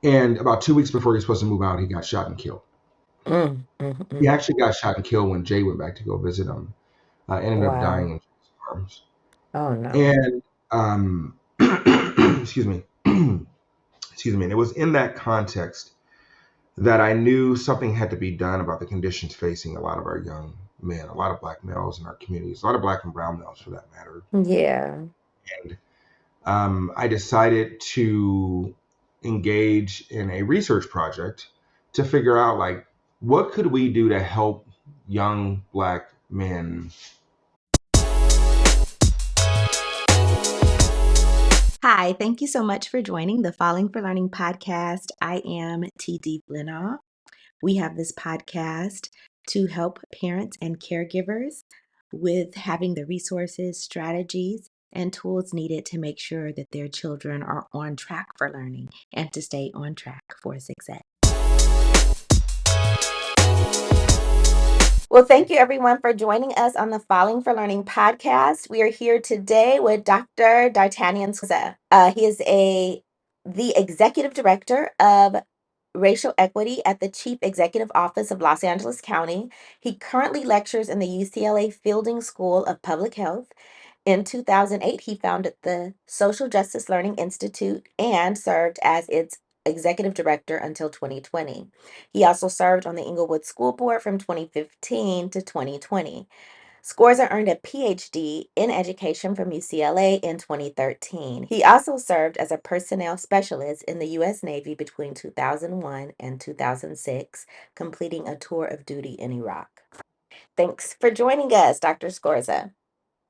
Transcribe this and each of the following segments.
And about 2 weeks before he was supposed to move out, he got shot and killed. He Mm. actually got shot and killed when Jay went back to go visit him. Ended up dying Wow. in Jay's arms. Oh no. And excuse me, excuse me. And it was in that context that I knew something had to be done about the conditions facing a lot of our young men, a lot of black males in our communities, a lot of black and brown males for that matter. Yeah. And I decided to engage in a research project to figure out like what could we do to help young black men. Hi, thank you so much for joining the Falling for Learning podcast. I am TD Flenaugh. We have this podcast to help parents and caregivers with having the resources, strategies, and tools needed to make sure that their children are on track for learning and to stay on track for success. Well, thank you everyone for joining us on the Falling for Learning podcast. We are here today with Dr. D'Artagnan Scorza. He is the executive director of racial equity at the Chief Executive Office of Los Angeles County. He currently lectures in the UCLA Fielding School of Public Health. In 2008, he founded the Social Justice Learning Institute and served as its executive director until 2020. He also served on the Inglewood School Board from 2015 to 2020. Scorza earned a PhD in education from UCLA in 2013. He also served as a personnel specialist in the U.S. Navy between 2001 and 2006, completing a tour of duty in Iraq. Thanks for joining us, Dr. Scorza.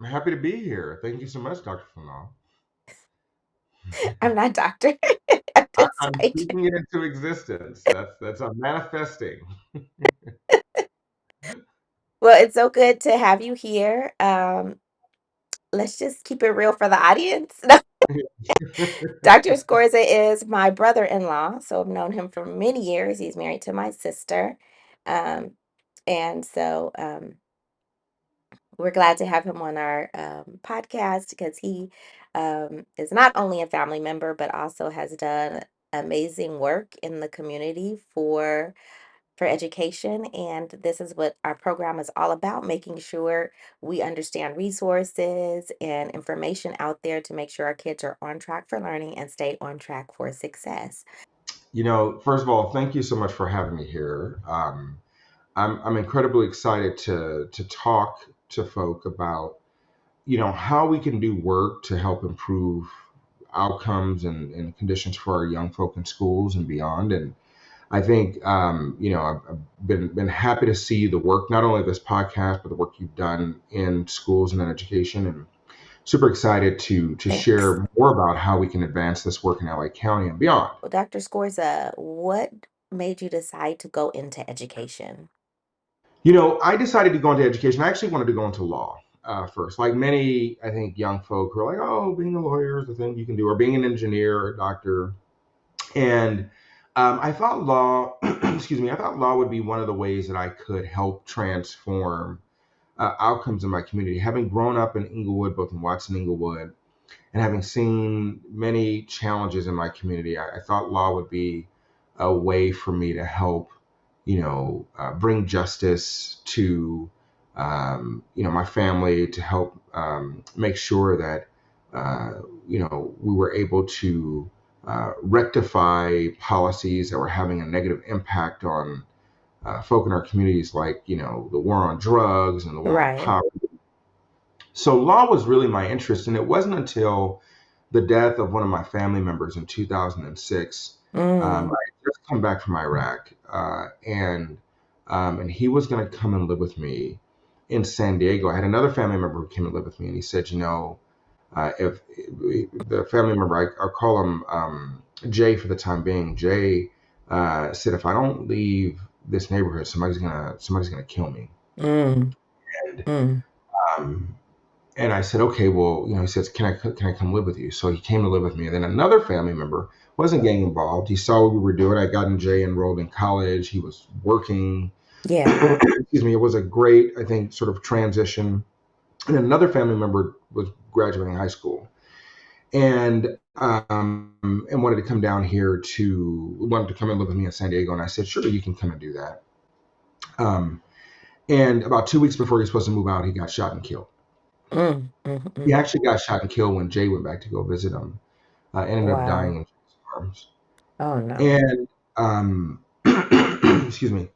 I'm happy to be here. Thank you so much, Dr. Flenaugh. I'm not doctor. I'm just I'm like, speaking it into existence. That's a manifesting. well, it's so good to have you here. Let's just keep it real for the audience. Dr. Scorza is my brother-in-law, so I've known him for many years. He's married to my sister. Um, and so we're glad to have him on our podcast because he is not only a family member, but also has done amazing work in the community for education. And this is what our program is all about, making sure we understand resources and information out there to make sure our kids are on track for learning and stay on track for success. First of all, thank you so much for having me here. I'm incredibly excited to talk to folk about how we can do work to help improve outcomes and conditions for our young folk in schools and beyond. And I think I've been happy to see the work, not only of this podcast, but the work you've done in schools and in education, and super excited to Thanks. share more about how we can advance this work in LA County and beyond. Well, Dr. Scorza, what made you decide to go into education? I decided to go into education. I actually wanted to go into law first. Like many, I think, young folk who are like, oh, being a lawyer is the thing you can do, or being an engineer or a doctor. And I thought law, excuse me, I thought law would be one of the ways that I could help transform outcomes in my community. Having grown up in Inglewood, both in Watson, Inglewood, and having seen many challenges in my community, I thought law would be a way for me to help, bring justice to, my family, to help make sure that, we were able to rectify policies that were having a negative impact on folk in our communities, like, the war on drugs and the war on Right. poverty. So law was really my interest, and it wasn't until the death of one of my family members in 2006. I Mm, had just come back from Iraq, and he was going to come and live with me in San Diego. I had another family member who came and lived with me, and he said, if the family member, I'll call him Jay for the time being. Jay said, if I don't leave this neighborhood, somebody's gonna kill me. mm, And mm. um, And I said, okay, well, he says, can I come live with you? So he came to live with me. And then another family member wasn't gang involved. He saw what we were doing. I gotten Jay enrolled in college. He was working. Yeah. Excuse me. It was a great, I think, sort of transition. And another family member was graduating high school. And and wanted to come down here wanted to come and live with me in San Diego. And I said, sure, you can come and do that. And about 2 weeks before he was supposed to move out, he got shot and killed. He Mm. actually got shot and killed when Jay went back to go visit him. Ended up dying Wow. in Jay's arms. Oh no. And excuse me,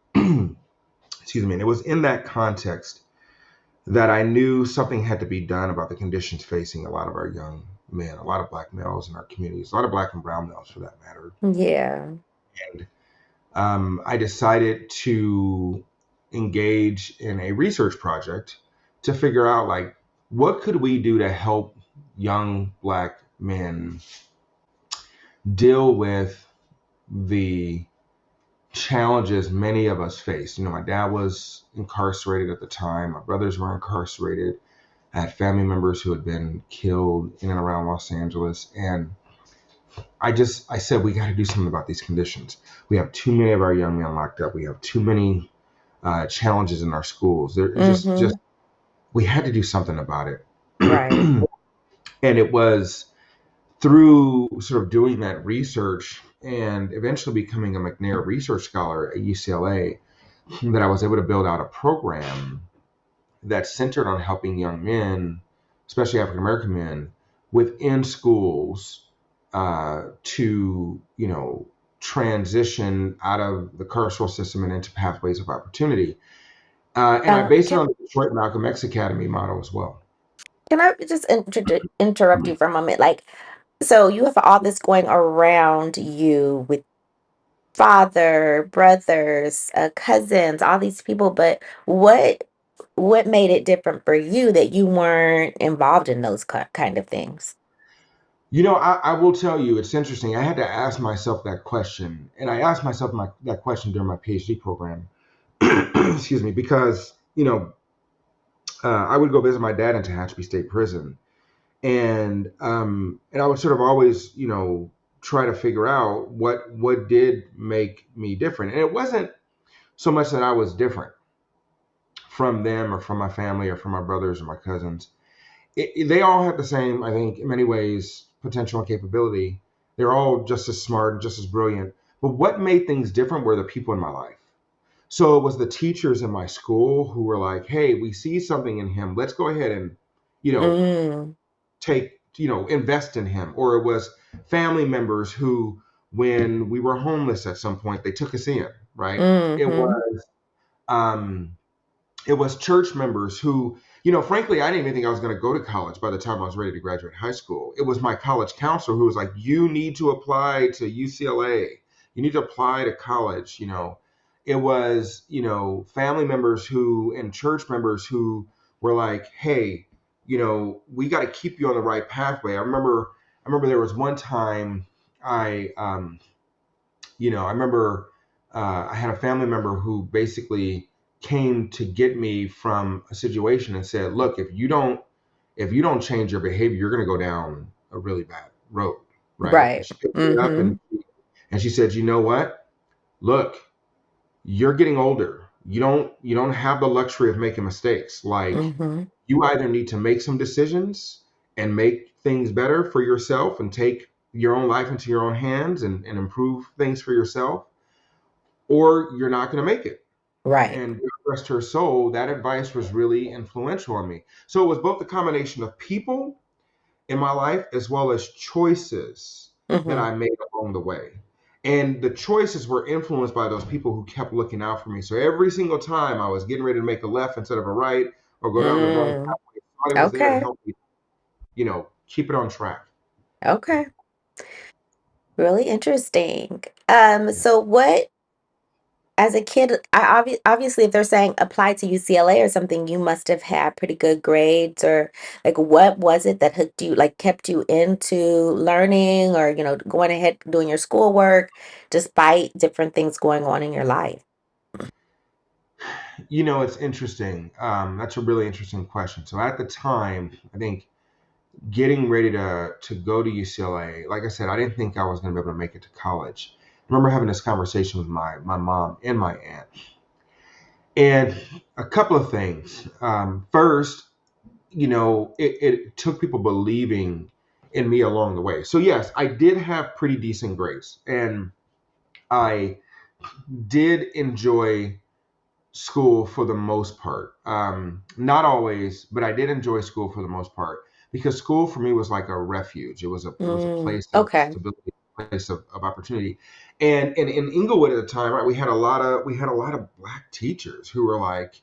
excuse me. And it was in that context that I knew something had to be done about the conditions facing a lot of our young men, a lot of Black males in our communities, a lot of Black and brown males for that matter. Yeah. And I decided to engage in a research project to figure out, like, what could we do to help young Black men deal with the challenges many of us face. My dad was incarcerated at the time. My brothers were incarcerated. I had family members who had been killed in and around Los Angeles. And I said, we got to do something about these conditions. We have too many of our young men locked up. We have too many challenges in our schools. They're just, Mm-hmm. we had to do something about it. Right. And it was through sort of doing that research and eventually becoming a McNair Research Scholar at UCLA that I was able to build out a program that's centered on helping young men, especially African American men, within schools to, transition out of the carceral system and into pathways of opportunity. And I base it Can on the Detroit Malcolm X Academy model as well. can I just interrupt you for a moment? Like, so you have all this going around you with father, brothers, cousins, all these people, but what made it different for you that you weren't involved in those kind of things? I will tell you, it's interesting. I had to ask myself that question, and I asked myself that question during my PhD program. Excuse me, because I would go visit my dad in Tehachapi State Prison, and I would sort of always, try to figure out what did make me different, and it wasn't so much that I was different from them or from my family or from my brothers or my cousins. They all had the same, I think, in many ways, potential and capability. They're all just as smart and just as brilliant. But what made things different were the people in my life. So it was the teachers in my school who were like, hey, we see something in him. Let's go ahead and, you know, Mm, invest in him. Or it was family members who, when we were homeless at some point, they took us in, right? It mm-hmm. was, um, it was church members who, frankly, I didn't even think I was going to go to college by the time I was ready to graduate high school. It was my college counselor who was like, you need to apply to UCLA. You need to apply to college. It was, family members and church members who were like, hey, we got to keep you on the right pathway. I remember there was one time I remember I had a family member who basically came to get me from a situation and said, "Look, if you don't change your behavior, you're going to go down a really bad road, right?" And Right. she picked me up Mm-hmm. and she said, "You know what? Look, you're getting older. You don't have the luxury of making mistakes. Like, Mm-hmm. you either need to make some decisions and make things better for yourself and take your own life into your own hands and improve things for yourself, or you're not going to make it." Right. And God rest her soul, that advice was really influential on me. So it was both a combination of people in my life as well as choices that Mm-hmm. I made along the way. And the choices were influenced by those people who kept looking out for me. So every single time I was getting ready to make a left instead of a right or go down the wrong Mm. pathway, somebody was there to Okay. help me, keep it on track. Okay. Really interesting. Yeah. So what as a kid, obviously, if they're saying apply to UCLA or something, you must have had pretty good grades, or like what was it that hooked you, like kept you into learning or, going ahead doing your schoolwork despite different things going on in your life? It's interesting. That's a really interesting question. So at the time, I think getting ready to go to UCLA, like I said, I didn't think I was going to be able to make it to college. I remember having this conversation with my mom and my aunt, and a couple of things. First, it took people believing in me along the way. So yes, I did have pretty decent grades, and I did enjoy school for the most part. Not always, but I did enjoy school for the most part because school for me was like a refuge. It was a place of Okay. stability, a place of opportunity. And in Inglewood at the time, right, we had a lot of black teachers who were like,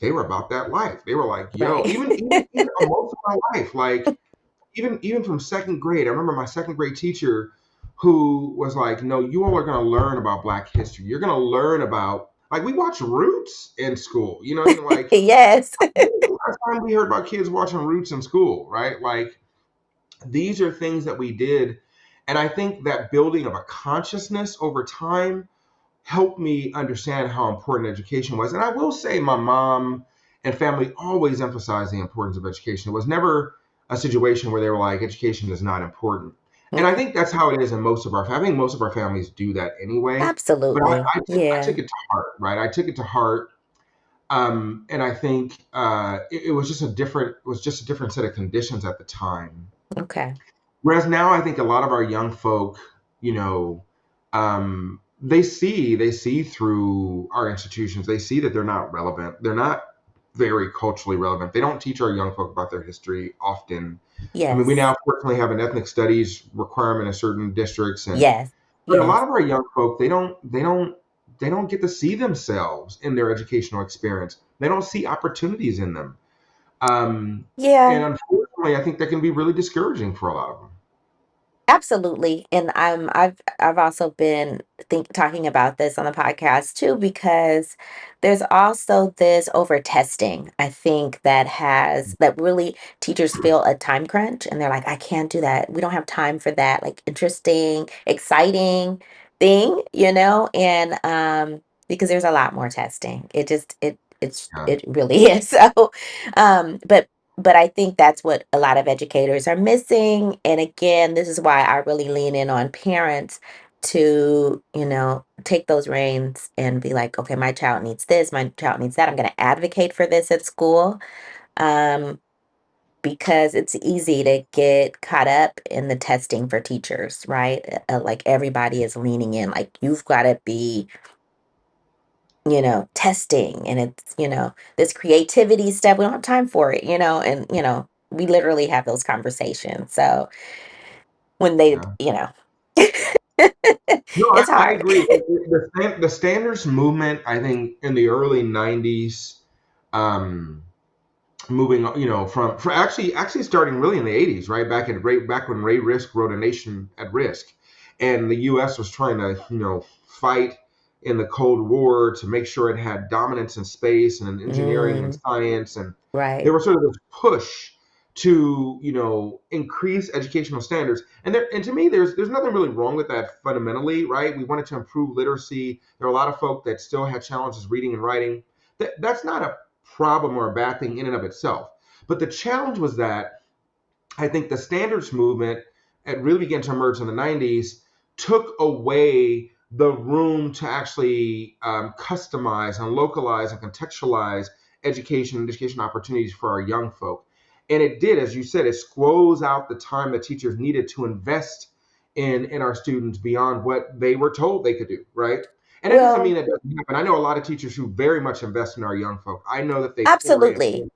they were about that life. They were like, yo, Right. even most of my life, like even from second grade. I remember my second grade teacher who was like, no, you all are going to learn about Black history. You're going to learn about, like, we watch Roots in school. You know what I mean? Like, Yes. when was the last time we heard about kids watching Roots in school, right? Like, these are things that we did. And I think that building of a consciousness over time helped me understand how important education was. And I will say my mom and family always emphasized the importance of education. It was never a situation where they were like, education is not important. And I Mhm. think that's how it is in most of our, I think most of our families do that anyway. But I, Absolutely. I, took, I Yeah. took it to heart, right? I took it to heart. And I think it was just a different set of conditions at the time. Okay. Whereas now, I think a lot of our young folk, you know, they see through our institutions. They see that they're not relevant. They're not very culturally relevant. They don't teach our young folk about their history often. I mean, we Yes. now fortunately have an ethnic studies requirement in certain districts, and Yes. but a lot Yes. of our young folk, they don't get to see themselves in their educational experience. They don't see opportunities in them. Um, and Yeah. unfortunately, I think that can be really discouraging for a lot of them. Absolutely. And I've also been talking about this on the podcast too, because there's also this over testing. I think that really teachers feel a time crunch and they're like, I can't do that. We don't have time for that like interesting, exciting thing, and because there's a lot more testing. Yeah. It really is. So but I think that's what a lot of educators are missing. And again, this is why I really lean in on parents to, take those reins and be like, okay, my child needs this, my child needs that. I'm going to advocate for this at school. Um, because it's easy to get caught up in the testing for teachers, right? Like everybody is leaning in, like you've got to be testing and it's, this creativity stuff. We don't have time for it, and, we literally have those conversations. So when they, Yeah. No, it's I hard. agree. The standards movement, I think, in the early '90s, um, moving, from actually starting really in the '80s, right back when Ray Risk wrote A Nation at Risk, and the U.S. was trying to, fight in the Cold War to make sure it had dominance in space and in engineering and Mm, science, and right. there was sort of this push to, increase educational standards. And to me, there's nothing really wrong with that fundamentally, right? We wanted to improve literacy. There are a lot of folk that still had challenges reading and writing. That's not a problem or a bad thing in and of itself. But the challenge was that I think the standards movement, it really began to emerge in the '90s, took away the room to actually customize and localize and contextualize education and education opportunities for our young folk. And it did, as you said, it squoze out the time that teachers needed to invest in our students beyond what they were told they could do, right? And that doesn't mean Well, that doesn't happen. I know a lot of teachers who very much invest in our young folk. I know that they pour in. absolutely.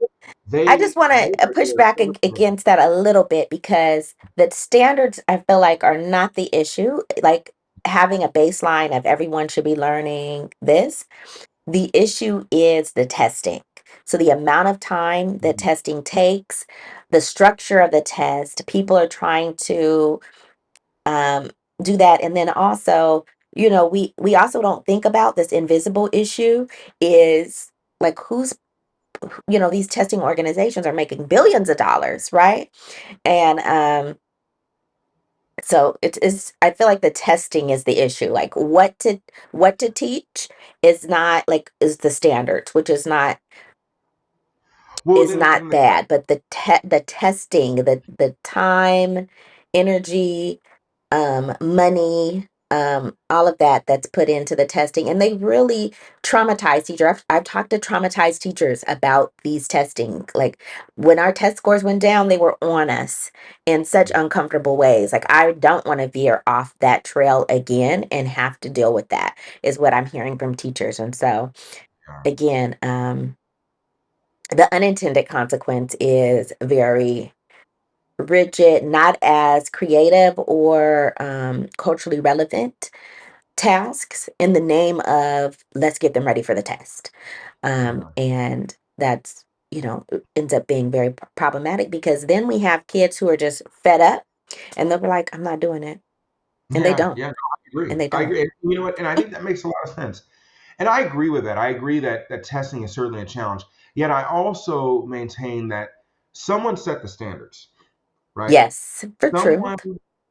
I just They want they to bring push in back so much more. against that a little bit because the standards I feel like are not the issue. Like having a baseline of everyone should be learning this. The issue is the testing. So the amount of time that testing takes, the structure of the test, people are trying to um, do that, and then also, we also don't think about this invisible issue is like these testing organizations are making billions of dollars, right? And so it's I feel like the testing is the issue. Like what to teach is not like is the standards, which Well, is then, not then the bad, but the testing, the time, energy, money, all of that's put into the testing, and they really traumatize teachers. I've talked to traumatized teachers about these testing. Like when our test scores went down, they were on us in such uncomfortable ways. Like I don't want to veer off that trail again and have to deal with that, is what I'm hearing from teachers. And so Yeah. again, the unintended consequence is very rigid, not as creative or culturally relevant tasks in the name of let's get them ready for the test. Yeah. And that's, ends up being very problematic, because then we have kids who are just fed up and they'll be like, I'm not doing it. And they Yeah. don't. Yeah. No, I agree. And they I don't. agree. And you know what? And I think that makes a lot of sense. And I agree with that. I agree that testing is certainly a challenge. Yet I also maintain that someone set the standards, right? Yes, for truth. Someone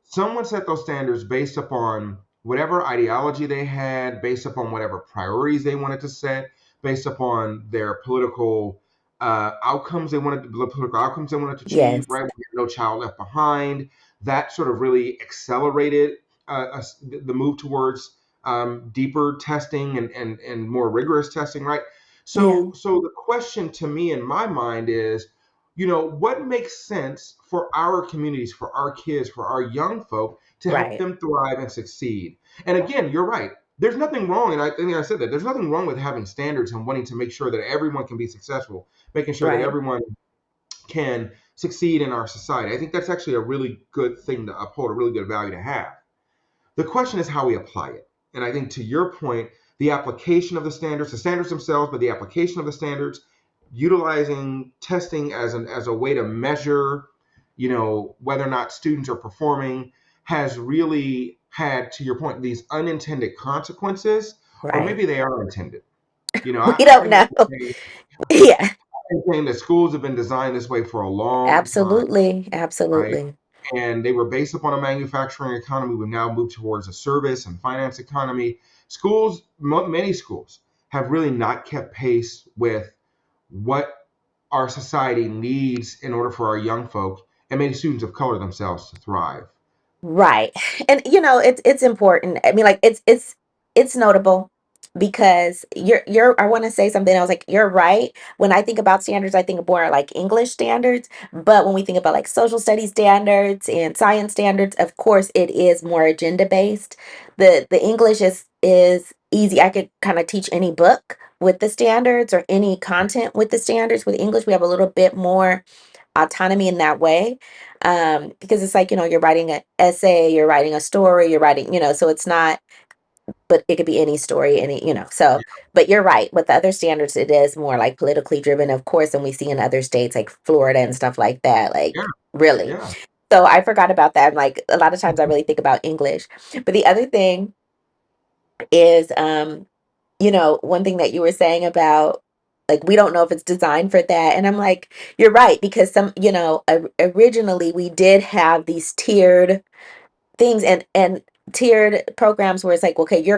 someone set those standards based upon whatever ideology they had, based upon whatever priorities they wanted to set, based upon their political political outcomes they wanted to achieve. Yes. Right, we had No Child Left Behind. That sort of really accelerated the move towards deeper testing and more rigorous testing. Right. Yeah. So the question to me in my mind is, what makes sense for our communities, for our kids, for our young folk to help Right. them thrive and succeed? And again, you're right. There's nothing wrong, and I think I said that. There's nothing wrong with having standards and wanting to make sure that everyone can be successful, making sure that Right. everyone can succeed in our society. I think that's actually a really good thing to uphold, a really good value to have. The question is how we apply it. And I think to your point, the application of the standards themselves, but the application of the standards, utilizing testing as a way to measure, whether or not students are performing, has really had, to your point, these unintended consequences, or Right. maybe they are intended. We I've don't been know. saying, Yeah. that schools have been designed this way for a long time, Absolutely. right? Absolutely. And they were based upon a manufacturing economy. We've now moved towards a service and finance economy. Many schools have really not kept pace with what our society needs in order for our young folk and many students of color themselves to thrive. Right. And it's important. I mean, like it's notable because you're I want to say something. I was like, you're right. When I think about standards, I think more like English standards, but when we think about like social studies standards and science standards, of course it is more agenda based. The English is easy. I could kind of teach any book with the standards or any content with the standards. With English, we have a little bit more autonomy in that way, because it's like, you're writing an essay, you're writing a story, you're writing, so it's not, but it could be any story, so, but you're right, with the other standards it is more like politically driven, of course, and we see in other states like Florida and stuff like that, like Yeah, really. yeah, So I forgot about that. Like a lot of times I really think about English, but the other thing is, one thing that you were saying about, like, we don't know if it's designed for that. And I'm like, you're right, because originally we did have these tiered things and tiered programs where it's like, okay, you're